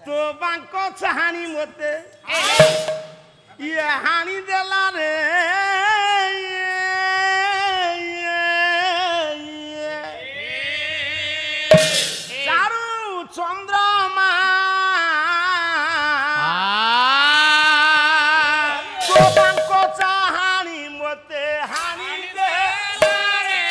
तो बांको चाहानी मते ये हानी देला रे चारू चंद्रमा तो बांको चाहानी मते हानी देला रे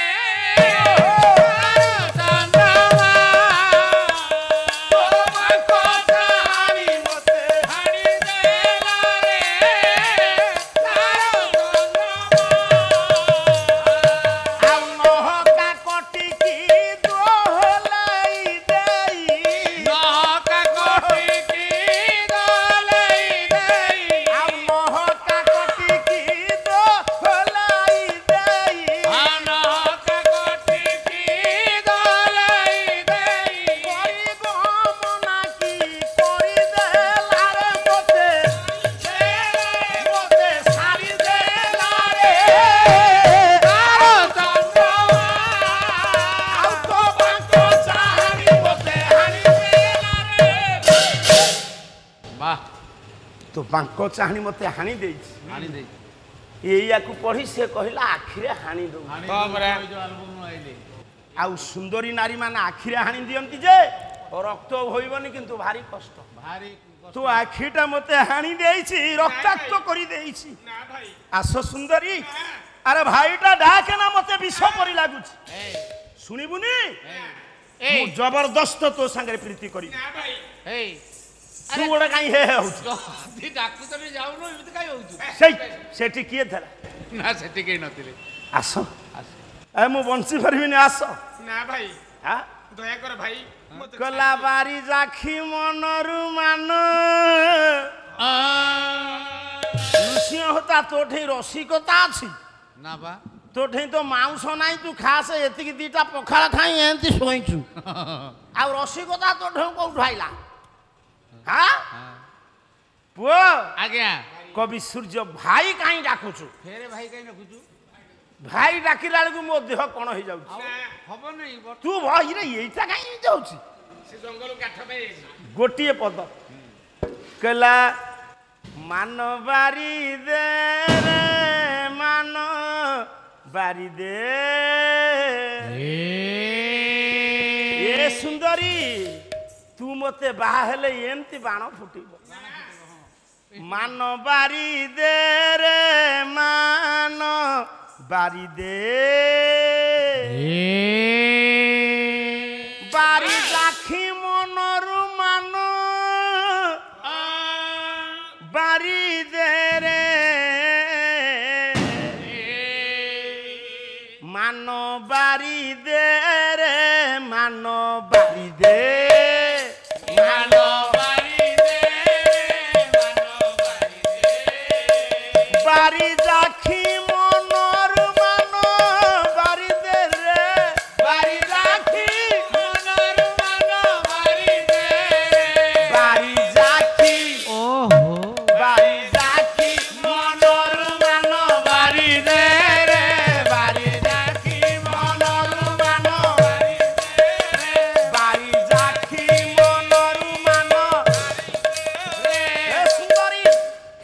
तो बांको चाहनी मते हानि दे या पढ़ी से कहला आखिरे हानि दो आ सुंदरी नारी माने आखिरे हानि दियंती जे रक्त होइबनी किंतु भारी कष्ट तो आखिटा मते हानि देइछि रक्ताक्त करी देइछि ना भाई आसो सुंदरी अरे भाईटा डाके ना मते विष परी लागुछि सुनिबुनी मु जबरदस्त तो संगे प्रीति करी ना भाई तू गोटे कहीं हे डाकू तो जाऊनु एमती कहीं होउछु सेठी किए थला ना सेठी कहीं नथिले आसो ए मु बंसी परबिनी आसो ना भाई हां दया कर भाई कला बारी जाखी मनरु मान लुसिया होता तोठे रसिकता अछि ना बा तोठे तो मांस नाही तू खास एतिकी दीटा पखाळ खाई एंती सोइछु आ रसिकता तोठे को उठाइला हाँ पुओ आज्ञा कवि सूर्य भाई कहीं डाकुछु फेरे भाई कहीं डाकुछु भाई डाकिला बेलू मो देह कौन हो जाउछि हबो नहीं तू भाई रे एटा कहीं जाउछि से जंगल काठ पे गोटिए पद कला मान बारी दे रे मान बारी दे ए सुंदरी तू मते बाहा हेले एमती बाण फुटिब मान बारी दे रे मान बारी दे बारी जाखी मनरु मान बारी दे रे मान बारी दे रे मान बारी दे बारी जाखी मनर मान बारी दे रे बारी जाखी मनर मान बारी दे बारी जाखी ओहो बारी जाखी मनर मान बारी दे रे बारी जाखी मनर मान बारी दे रे बारी जाखी मनर मान रे सुंदरी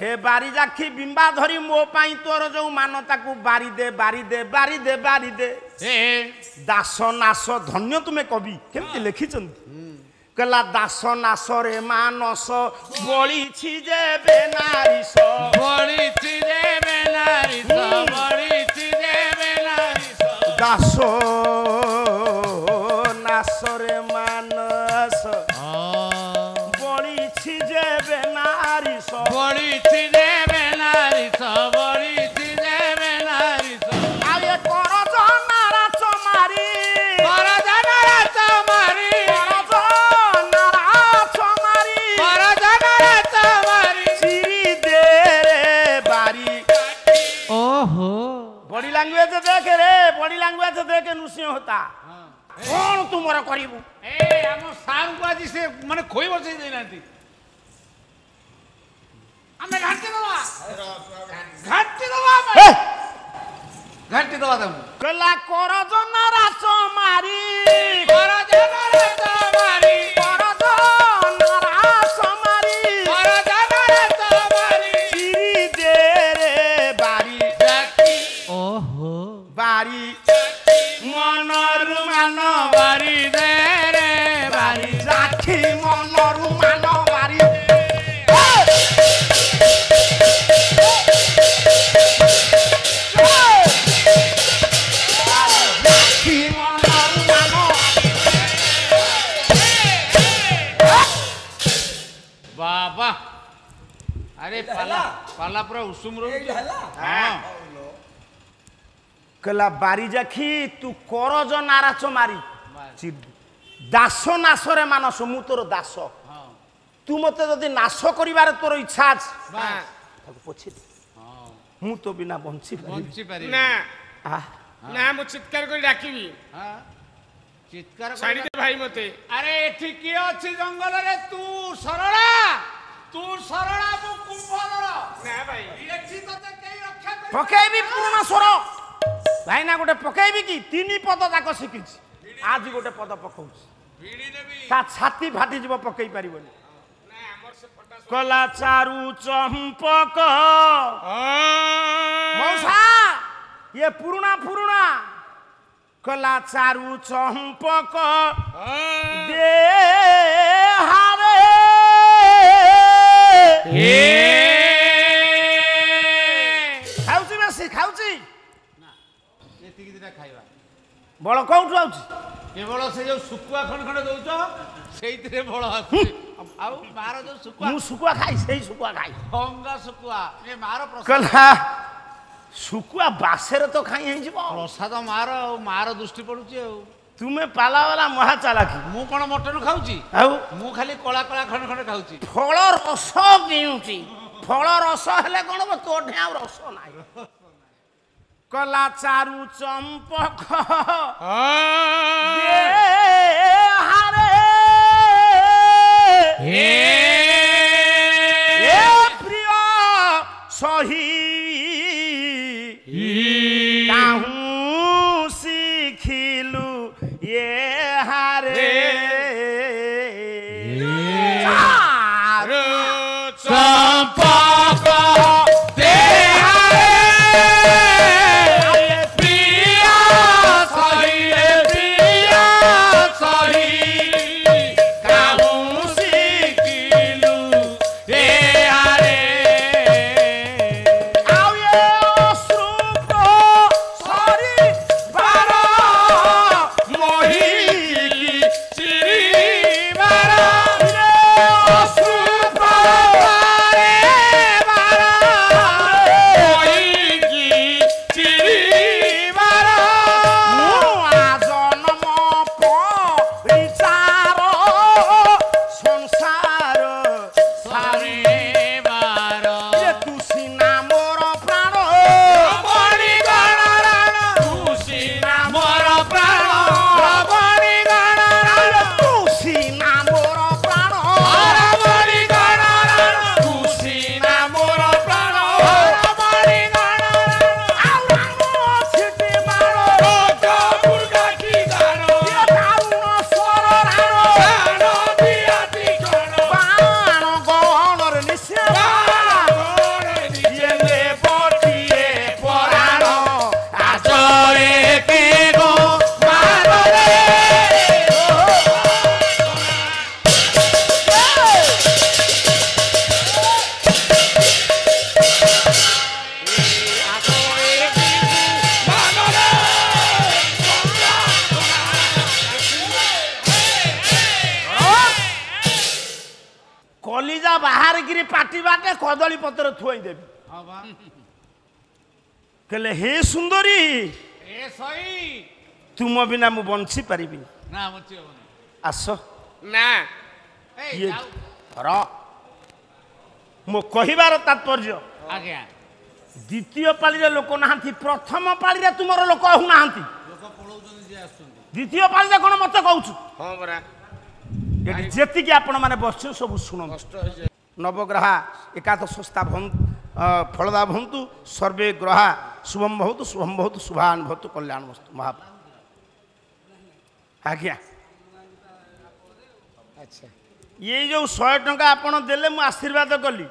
हे बारी जाखी बिंबा धरी मो पाई तोर जो मान ताकू बारी दे बारी दे बारी दे बारी दे दास नाश धन्य तुम्हें कवि केमती लिखिचंती कला दास नाश रे मानस बळी छि जे बेनारिस बळी छि जे बेनारिस बळी छि जे बेनारिस दास नाश रे मानस बळी छि जे बेनारिस बळी छि जे बेनारिस बळी छि जे बेनारिस आये कर जनारा चमारी कर जनारा चमारी कर जनारा चमारी कर जनारा चमारी सिरी दे रे बारी ओहो बॉडी लैंग्वेज देख रे बॉडी लैंग्वेज देख नुसी होता कौन तुमर करिबू ए हम सार को आज से माने खोई बसै देनांती हमें घाटी दवा तुम कला कर जनारा चमारी कर जनारा चमारी कर जनारा ମନରୁ ମାନ ବାରି बाबा अरे पाला पाला पूरा उषुम रो हां कला बारी जाखी तू करज नाराच मारी दास नाशरे मानस मु तोर दास तू मते जदि नाश करिवार तोर इच्छा अछि ताको पछे मु तो बिना बंची पारी ना ना मु चित्कार कर डाकिबी हां चित्कार साड़ी दे भाई मते अरे एठी की अछि जंगल रे तू सरला मु कुंभधर ना भाई एठी तते केई रक्षा कर पकेबी पूर्ण स्वर भाई ना गोटे पकेबी की तीन पद जाक शिखिछि आज गोटे पद पकाउछि बीड़ी नेबी ता छाती फाटी जीव पकई परिबनी ना हमर से फटा कला चारु चंपक मौसा ये पुरुना पुरुना कला चारु चंपक दे हारे खाउची बेसी खाउची एतिकी दिना खाइबा बळ कोउठु आउची केवल से जो सुकुआ खण खण दउचो सेइतरे बळ आसी आउ मार जो सुकुआ मु सुकुआ खाई सेई सुकुआ खाई हंगा सुकुआ ए मार प्रसाद कला सुकुआ बासेर तो खाई हे जिवो प्रसाद मार दृष्टि पडुची आ तुमे पाला वाला महा चालाकी मु कोन मटन खाउची आउ मु खाली कळा कळा खण खण खाउची फल रस पिउची फल रस हेले कोन तोठे आ रस नाही कला चारु चंपक दे हारे ए प्रिय सही काहू शिखिलु ये हारे चारु चंपक दे कलिजा बाहर गिरी पाटी बाटे कदली पत्र थुई देबी हां बा कहले हे सुंदरी ए सई तुम बिना मु बंची पारिबी ना मची होनी आस ना ए ये जाऊ र मो कहिबार तात्पर्य आज्ञा द्वितीय पाली रे लोक नाहांती प्रथम पाली रे तुमरो लोक हु नाहांती लोक पळौजन जे आछुंती द्वितीय पाली रे कोन मते कहउछु हां बरा एटी जेति कि आपण माने बसछु सब सुनो कष्ट हो जाए नवग्रहा एकादशस्था फलदा भवन्तु सर्वे ग्रहा शुभम भवतु शुभान भवतु कल्याण वस्तु महा आज्ञा अच्छा ये जो 100 टंका आपण देले मु आशीर्वाद कली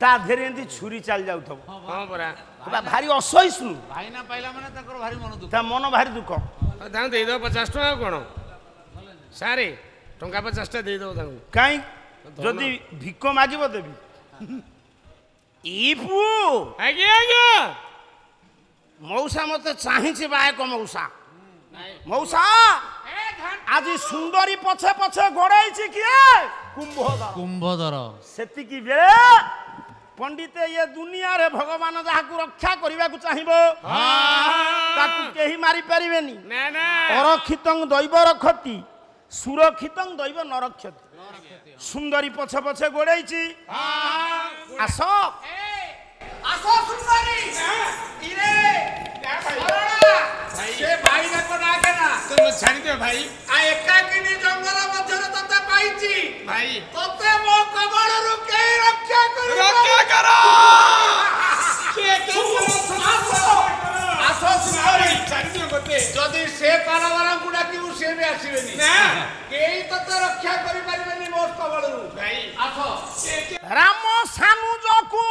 ता धेरे एंती छुरी चल जाउथबो हां बरा बा भारी असहिष्णु भाई ना पाइला माने ताकर भारी मन दुख ता मन भारी दुख दाम दे दो 50 टका कोन सारे ଟଙ୍କା 50ଟା ଦେଇଦବ ତାଙ୍କୁ କାଇଁ ଯଦି ଭିକ ମାଗିବ ଦେବି ଇପୁ ଆଜ୍ଞା ଆଜ୍ଞା ମଉସା ମତେ ଚାହିଁଛି ବାୟକ ମଉସା ମଉସା ଆଜି ସୁନ୍ଦରୀ ପଛେ ପଛେ ଗୋଡେଇଛି କିଏ କୁମ୍ଭଧର ସେତିକି ବେଳେ ପଣ୍ଡିତ ଇଏ ଦୁନିଆରେ ଭଗବାନ ଯାହାକୁ ରକ୍ଷା କରିବାକୁ ଚାହିଁବ ତାକୁ କେହି ମାରି ପାରିବେନି ନା ନା ଅରକ୍ଷିତଂ ଦୈବ ରକ୍ଷତି ସୁରକ୍ଷିତଂ ଦୈବ ନରକ୍ଷତି ସୁନ୍ଦରୀ ପଛେ ପଛେ ଗୋଡେଇଛି ଆସ ଆସ ସୁନ୍ଦରୀ ଇରେ ସେ ଭାଇ ଯାକ ଡାକେ ନା ତୁମେ ଛାଡ଼ିଦିଅ ଭାଇ ଆ ଏକାକିନୀ ଜଙ୍ଗଲ ମଧ୍ୟରେ ତତେ ପାଇଛି ଭାଇ ତତେ ମୋ କବଳରୁ କେହି ରକ୍ଷା କରିବ ରକ୍ଷା କର ଆସ ସୁନ୍ଦରୀ ଛାଡ଼ିଦିଅ ଗୋଟେ ଯଦି ସେ କାରବାରଙ୍କୁ ଡାକିବୁ ସେ ବି ଆସିବେନି ନା କେହି ତତେ ରକ୍ଷା କରିପାରିବେନି ମୋ କବଳରୁ ଭାଇ ଆସ ରାମ ସାନୁଜକୁ